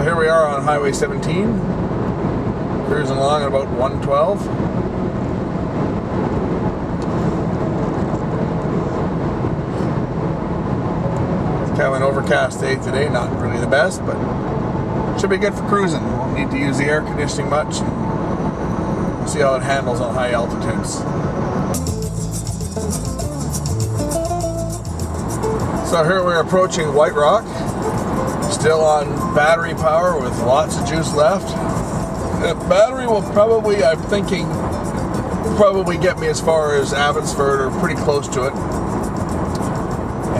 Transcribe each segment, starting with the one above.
here we are on Highway 17, cruising along at about 112. It's kind of an overcast day today, not really the best, but should be good for cruising. Won't need to use the air conditioning much. We'll see how it handles on high altitudes. So here we're approaching White Rock. Still on battery power with lots of juice left. The battery will probably, I'm thinking, probably get me as far as Abbotsford or pretty close to it.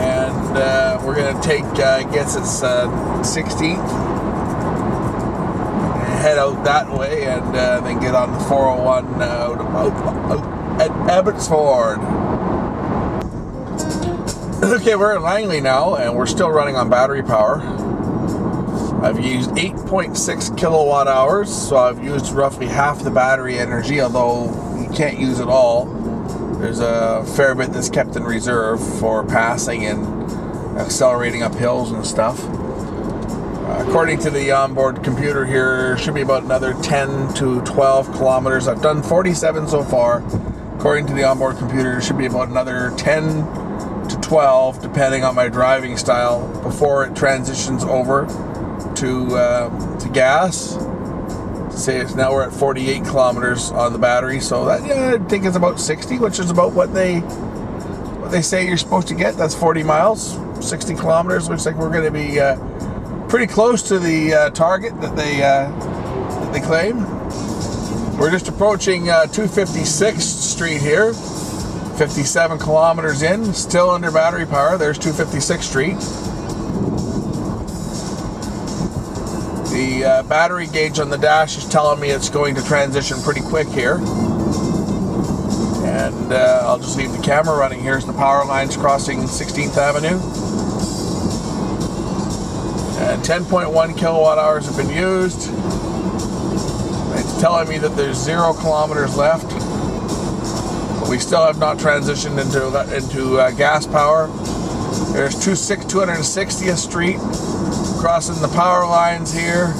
And we're going to take, I guess it's 16th, and head out that way, and then get on the 401 out at Abbotsford. Okay, we're in Langley now, and we're still running on battery power. I've used 8.6 kilowatt hours, so I've used roughly half the battery energy, although you can't use it all. There's a fair bit that's kept in reserve for passing and accelerating up hills and stuff. According to the onboard computer here, should be about another 10 to 12 kilometers. I've done 47 so far. According to the onboard computer, it should be about another 10 to 12, depending on my driving style, before it transitions over to gas. Say it's now we're at 48 kilometers on the battery, so that, yeah, I think it's about 60, which is about what they say you're supposed to get. That's 40 miles, 60 kilometers. Looks like we're going to be pretty close to the target that they claim. We're just approaching 256th Street here. 57 kilometers in, still under battery power. There's 256th Street. The battery gauge on the dash is telling me it's going to transition pretty quick here. And I'll just leave the camera running. Here's the power lines crossing 16th Avenue. And 10.1 kilowatt hours have been used. It's telling me that there's 0 kilometers left. We still have not transitioned into gas power. There's 260th Street, crossing the power lines here.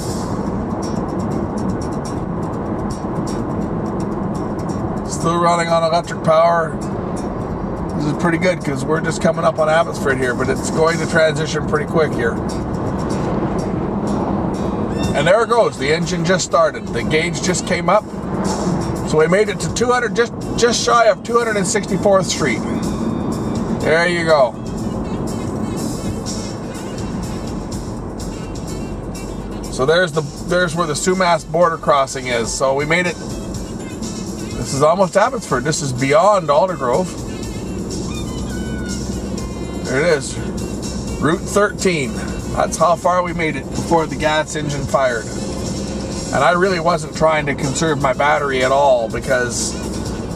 Still running on electric power. This is pretty good because we're just coming up on Abbotsford here, but it's going to transition pretty quick here. And there it goes. The engine just started. The gauge just came up. So we made it to 200, just shy of 264th Street. There you go. So there's where the Sumas border crossing is. So we made it. This is almost Abbotsford. This is beyond Aldergrove. There it is. Route 13. That's how far we made it before the gas engine fired. And I really wasn't trying to conserve my battery at all, because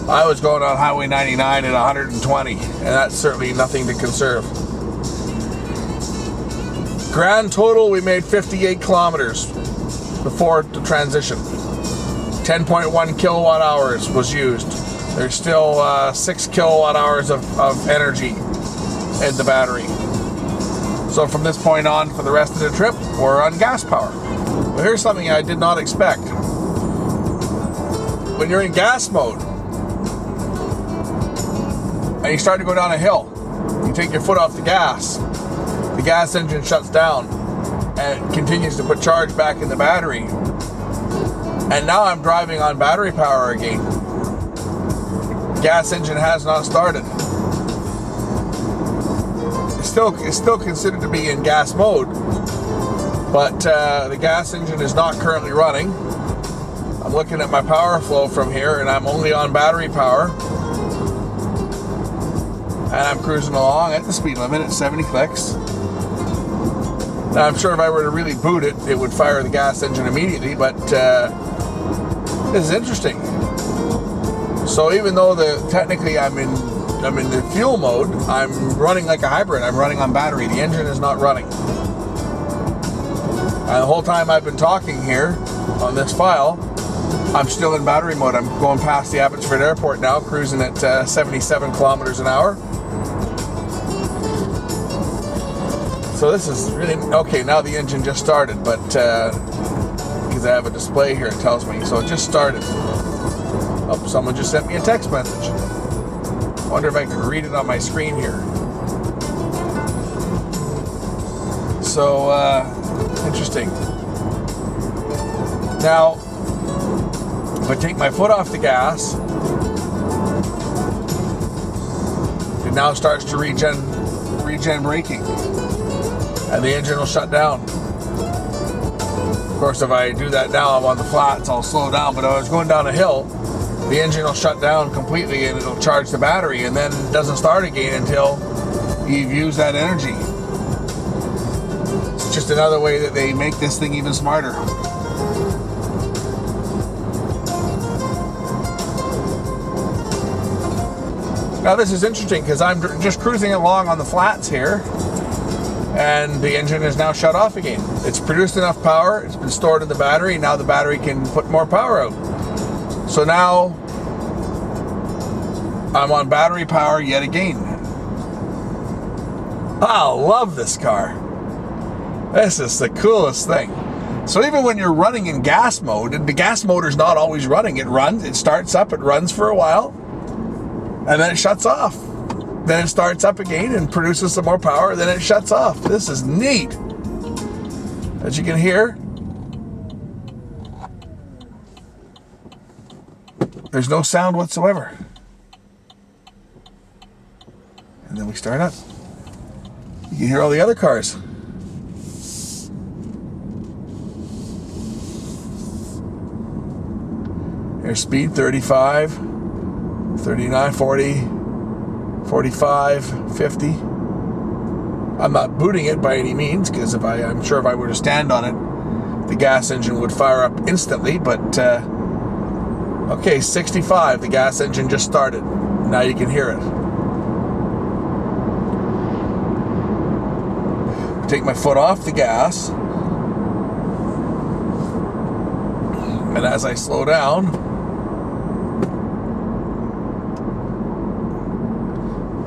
I was going on Highway 99 at 120, and that's certainly nothing to conserve. Grand total, we made 58 kilometers before the transition. 10.1 kilowatt hours was used. There's still 6 kilowatt hours of energy in the battery. So from this point on, for the rest of the trip, we're on gas power. But here's something I did not expect. When you're in gas mode and you start to go down a hill, you take your foot off the gas engine shuts down and it continues to put charge back in the battery. And now I'm driving on battery power again. Gas engine has not started. It's still considered to be in gas mode, but the gas engine is not currently running. I'm looking at my power flow from here, and I'm only on battery power. And I'm cruising along at the speed limit at 70 clicks. Now, I'm sure if I were to really boot it, it would fire the gas engine immediately, but this is interesting. So even though technically I'm in the fuel mode, I'm running like a hybrid. I'm running on battery. The engine is not running. And the whole time I've been talking here on this file, I'm still in battery mode. I'm going past the Abbotsford Airport now, cruising at 77 kilometers an hour. So this is really, okay, now the engine just started, but because I have a display here, it tells me. So it just started. Oh, someone just sent me a text message. Wonder if I can read it on my screen here. So, interesting. Now, if I take my foot off the gas, it now starts to regen braking, and the engine will shut down. Of course, if I do that now, I'm on the flats, I'll slow down, but if I was going down a hill, the engine will shut down completely and it'll charge the battery, and then it doesn't start again until you've used that energy. It's just another way that they make this thing even smarter. Now this is interesting because I'm just cruising along on the flats here, and the engine is now shut off again. It's produced enough power, it's been stored in the battery, now the battery can put more power out. So now I'm on battery power yet again. I love this car. This is the coolest thing. So even when you're running in gas mode, the gas motor's not always running. It runs, it starts up, it runs for a while, and then it shuts off. Then it starts up again and produces some more power, then it shuts off. This is neat. As you can hear, there's no sound whatsoever. And then we start up. You can hear all the other cars. Airspeed 35, 39, 40, 45, 50. I'm not booting it by any means, because I'm sure if I were to stand on it, the gas engine would fire up instantly, but okay, 65, the gas engine just started. Now you can hear it. Take my foot off the gas, and as I slow down,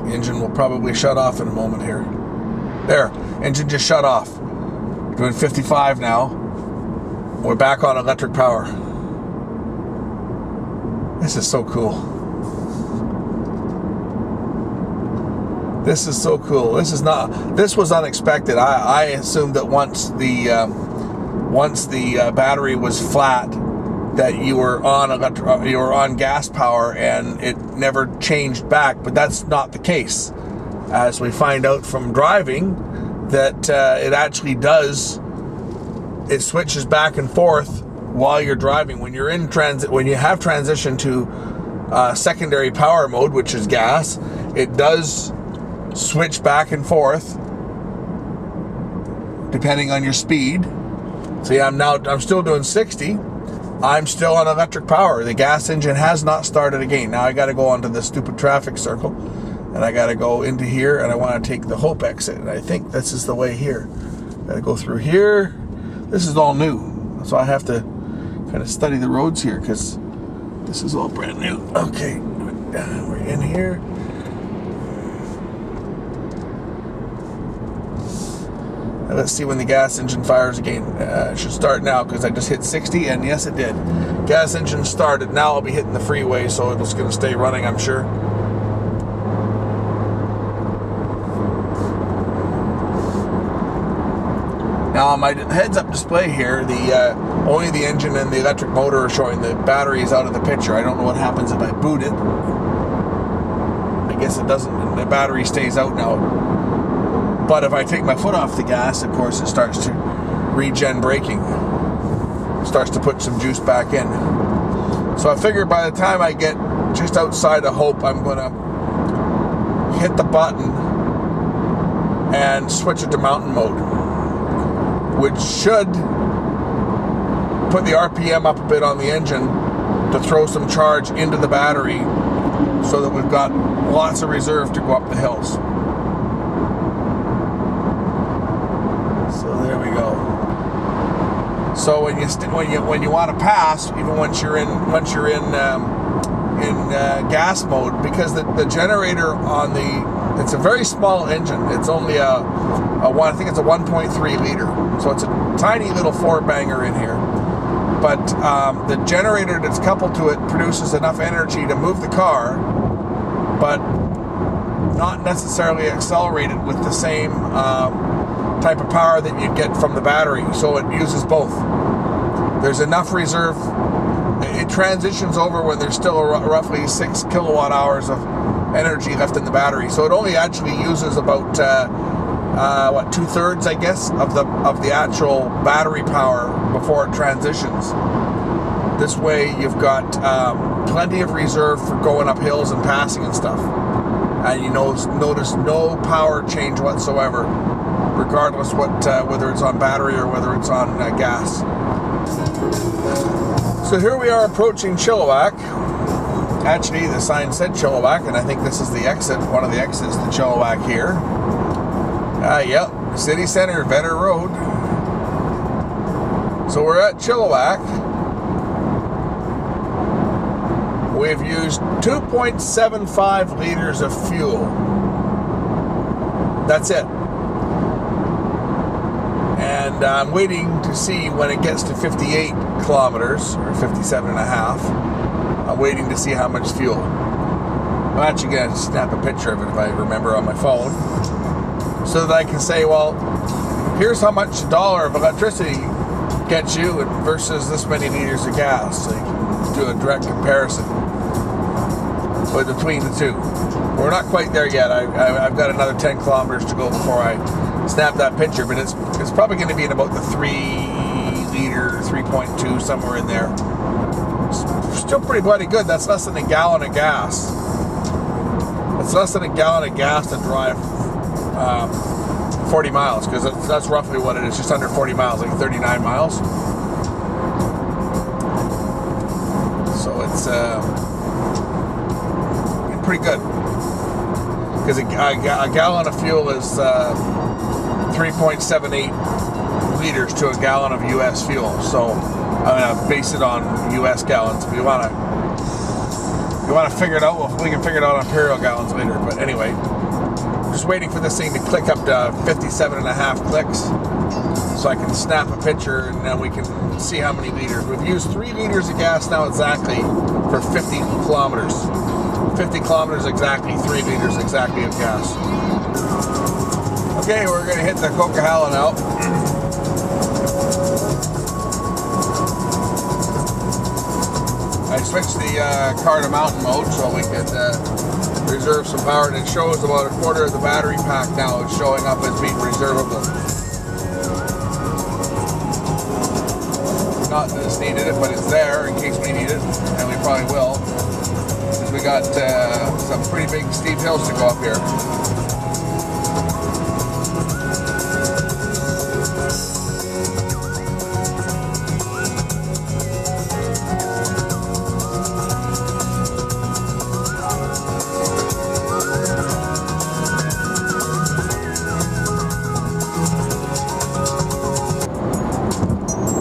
the engine will probably shut off in a moment here. There, engine just shut off. Doing 55 now. We're back on electric power. This is so cool. This is so cool. This was unexpected. I assumed that once the battery was flat, that you were on gas power and it never changed back, but that's not the case. As we find out from driving, that it actually does. It switches back and forth while you're driving. When you're in transit, when you have transition to secondary power mode, which is gas, it does switch back and forth depending on your speed. See, I'm still doing 60. I'm still on electric power. The gas engine has not started again. Now I got to go onto this stupid traffic circle, and I got to go into here, and I want to take the Hope exit, and I think this is the way here. Got to go through here. This is all new, so I have to kind of study the roads here because this is all brand new. Okay, we're in here. And let's see when the gas engine fires again. It should start now because I just hit 60, and yes, it did. Gas engine started. Now I'll be hitting the freeway, so it's going to stay running, I'm sure. Now on my heads-up display here, only the engine and the electric motor are showing. The battery is out of the picture. I don't know what happens if I boot it. I guess it doesn't. The battery stays out now. But if I take my foot off the gas, of course, it starts to regen braking. Starts to put some juice back in. So I figure by the time I get just outside of Hope, I'm going to hit the button and switch it to mountain mode, which should put the RPM up a bit on the engine to throw some charge into the battery so that we've got lots of reserve to go up the hills. So there we go. So when you want to pass, even once you're in gas mode, because the generator on the It's a very small engine. It's only a one. I think it's a 1.3 liter. So it's a tiny little four-banger in here. But the generator that's coupled to it produces enough energy to move the car, but not necessarily accelerated with the same type of power that you'd get from the battery. So it uses both. There's enough reserve. It transitions over when there's still roughly 6 kilowatt hours of energy left in the battery. So it only actually uses about 2/3, I guess, of the actual battery power before it transitions. This way, you've got plenty of reserve for going up hills and passing and stuff. And you notice no power change whatsoever, regardless whether it's on battery or whether it's on gas. So here we are approaching Chilliwack. Actually, the sign said Chilliwack, and I think this is the exit, one of the exits to Chilliwack here. Yep, City Center, Vetter Road. So we're at Chilliwack. We've used 2.75 liters of fuel. That's it. And I'm waiting to see when it gets to 58 kilometers, or 57 and a half. I'm waiting to see how much fuel. I'm actually going to snap a picture of it if I remember on my phone, so that I can say, well, here's how much a dollar of electricity gets you versus this many liters of gas. So you can do a direct comparison between the two. We're not quite there yet. I've got another 10 kilometers to go before I snap that picture, but it's probably going to be in about the 3 liter, 3.2, somewhere in there. It's still pretty bloody good. That's less than a gallon of gas. It's less than a gallon of gas to drive 40 miles, because that's roughly what it is, just under 40 miles, like 39 miles. So it's pretty good, because a gallon of fuel is 3.78 liters to a gallon of U.S. fuel. So I'm going to base it on U.S. gallons. If you want to figure it out, well, we can figure it out on imperial gallons later. But anyway, just waiting for this thing to click up to 57 and a half clicks so I can snap a picture, and then we can see how many liters. We've used 3 liters of gas now exactly for 50 kilometers. 50 kilometers exactly, 3 liters exactly of gas. Okay, we're going to hit the Coquahala now. I switched the car to mountain mode so we could reserve some power, and it shows about a quarter of the battery pack now is showing up as being reservable. Not that it's needed, but it's there in case we need it, and we probably will. Because we got some pretty big steep hills to go up here.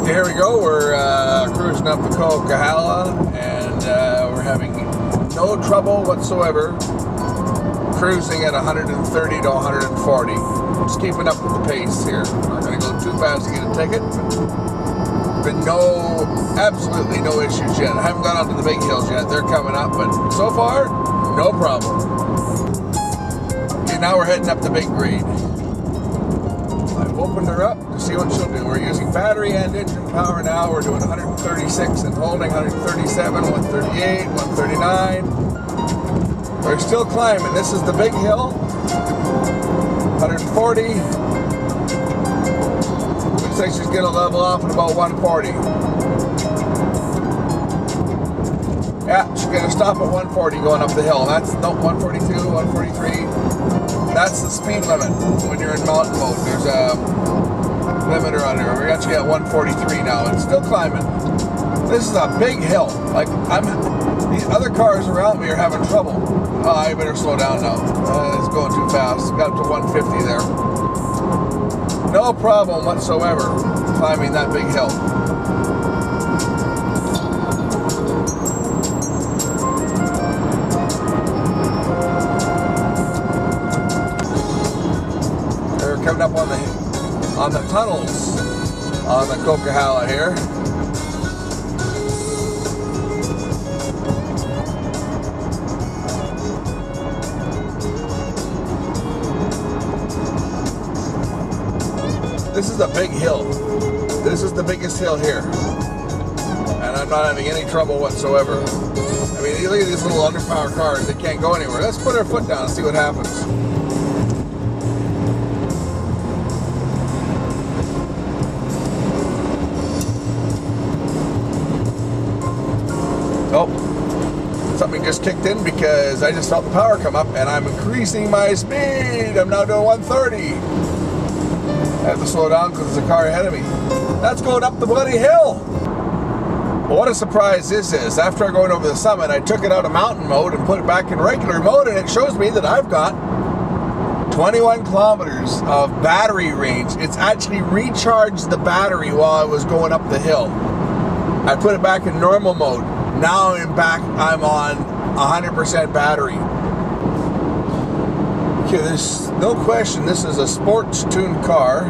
Here we go, we're cruising up the Coquahala, and we're having no trouble whatsoever cruising at 130 to 140. Just keeping up with the pace here. Not going to go too fast to get a ticket, but been absolutely no issues yet. I haven't got onto the big hills yet. They're coming up, but so far, no problem. Okay, now we're heading up the big grade. I've opened her up to see what she'll do. We're using battery and engine power now. We're doing 136 and holding, 137, 138, 139. We're still climbing. This is the big hill. 140. Looks like she's going to level off at about 140. Yeah, she's going to stop at 140 going up the hill. That's 142, 143. That's the speed limit when you're in mountain mode. There's a limiter on there. We're actually at 143 now. It's still climbing. This is a big hill. Like, these other cars around me are having trouble. Oh, I better slow down now. It's going too fast. Got up to 150 there. No problem whatsoever climbing that big hill. on the tunnels on the Coquahala here. This is a big hill. This is the biggest hill here. And I'm not having any trouble whatsoever. I mean, look at these little underpowered cars. They can't go anywhere. Let's put our foot down and see what happens. Oh, something just kicked in because I just felt the power come up and I'm increasing my speed. I'm now doing 130. I have to slow down because there's a car ahead of me. That's going up the bloody hill. Well, what a surprise this is. After going over the summit, I took it out of mountain mode and put it back in regular mode, and it shows me that I've got 21 kilometers of battery range. It's actually recharged the battery while I was going up the hill. I put it back in normal mode. Now I'm on 100% battery. Okay, there's no question this is a sports tuned car.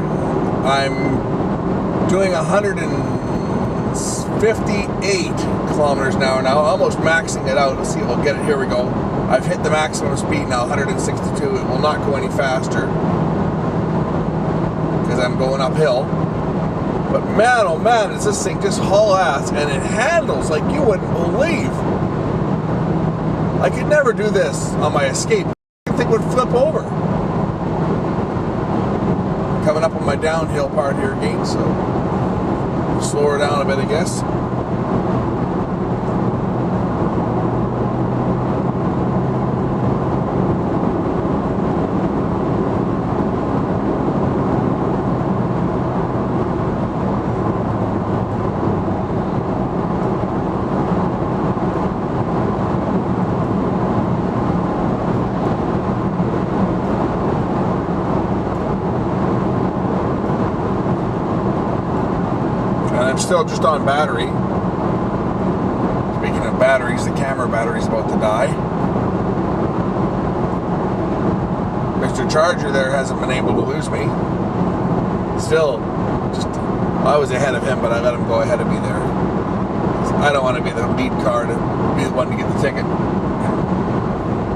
I'm doing 158 kilometers an hour now, almost maxing it out. Let's see if we'll get it. Here we go. I've hit the maximum speed now, 162. It will not go any faster because I'm going uphill. But man, oh man, is this thing just haul ass, and it handles like you wouldn't believe. I could never do this on my Escape. The thing would flip over. Coming up on my downhill part here again, so slow her down a bit, I guess. I'm still just on battery. Speaking of batteries, the camera battery's about to die. Mr. Charger there hasn't been able to lose me. Still, I was ahead of him, but I let him go ahead of me there. I don't want to be the lead car to be the one to get the ticket.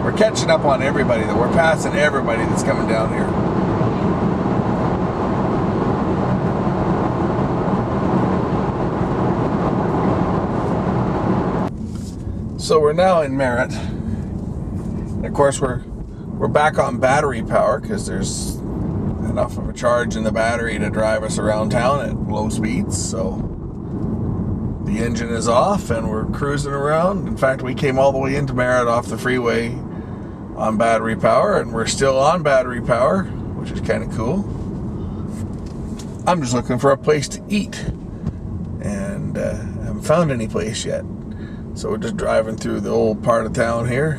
We're catching up on everybody, though. We're passing everybody that's coming down here. So we're now in Merritt. And of course, we're back on battery power because there's enough of a charge in the battery to drive us around town at low speeds. So the engine is off and we're cruising around. In fact, we came all the way into Merritt off the freeway on battery power, and we're still on battery power, which is kind of cool. I'm just looking for a place to eat, and I haven't found any place yet. So we're just driving through the old part of town here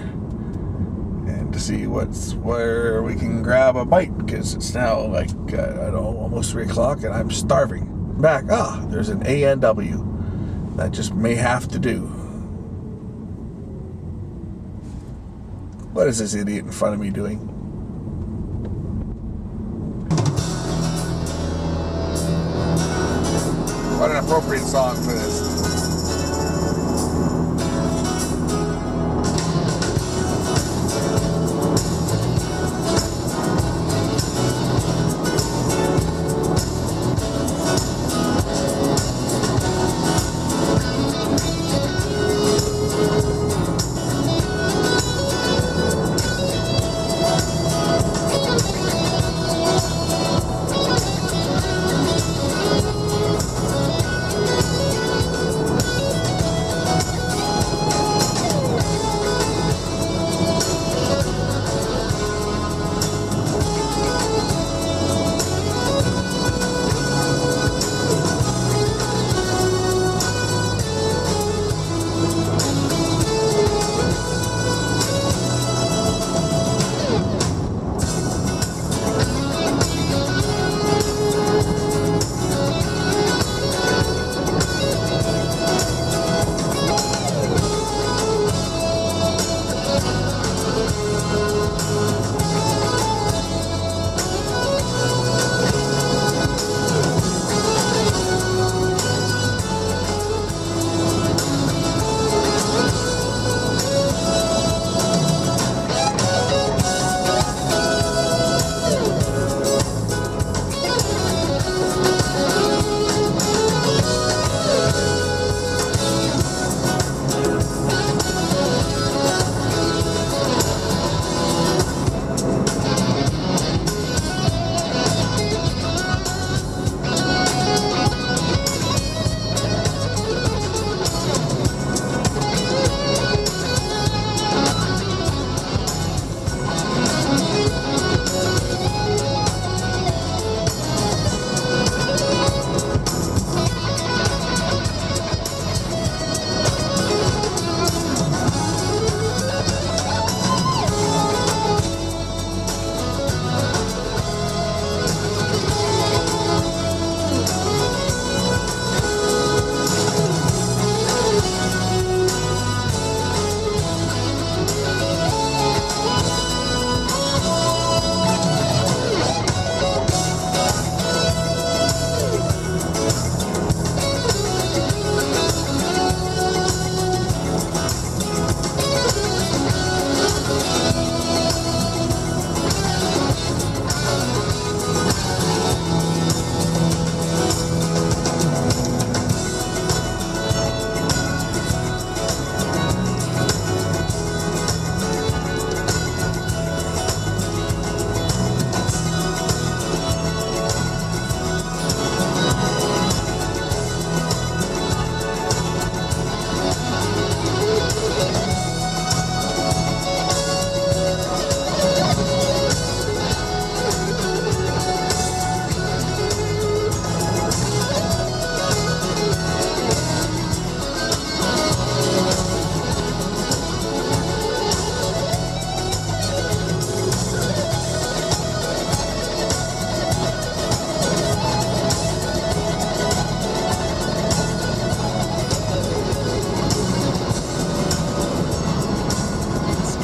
and to see where we can grab a bite, because it's now like, I don't know, almost 3 o'clock and I'm starving. Back, there's an A&W. That just may have to do. What is this idiot in front of me doing? What an appropriate song for this.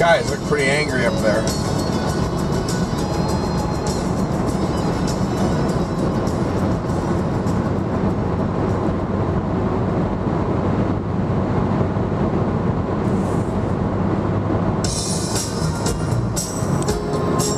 skies look pretty angry up there.